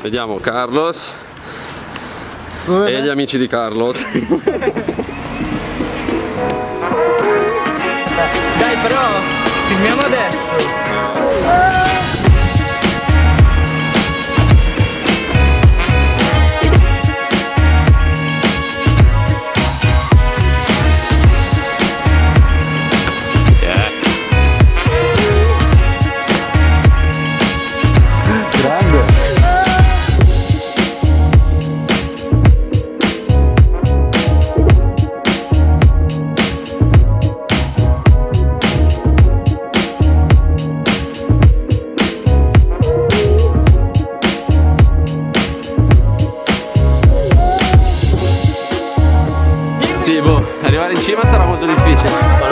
Vediamo Carlos e gli amici di Carlos. Dai però, filmiamo adesso. Sì, boh, arrivare in cima sarà molto difficile.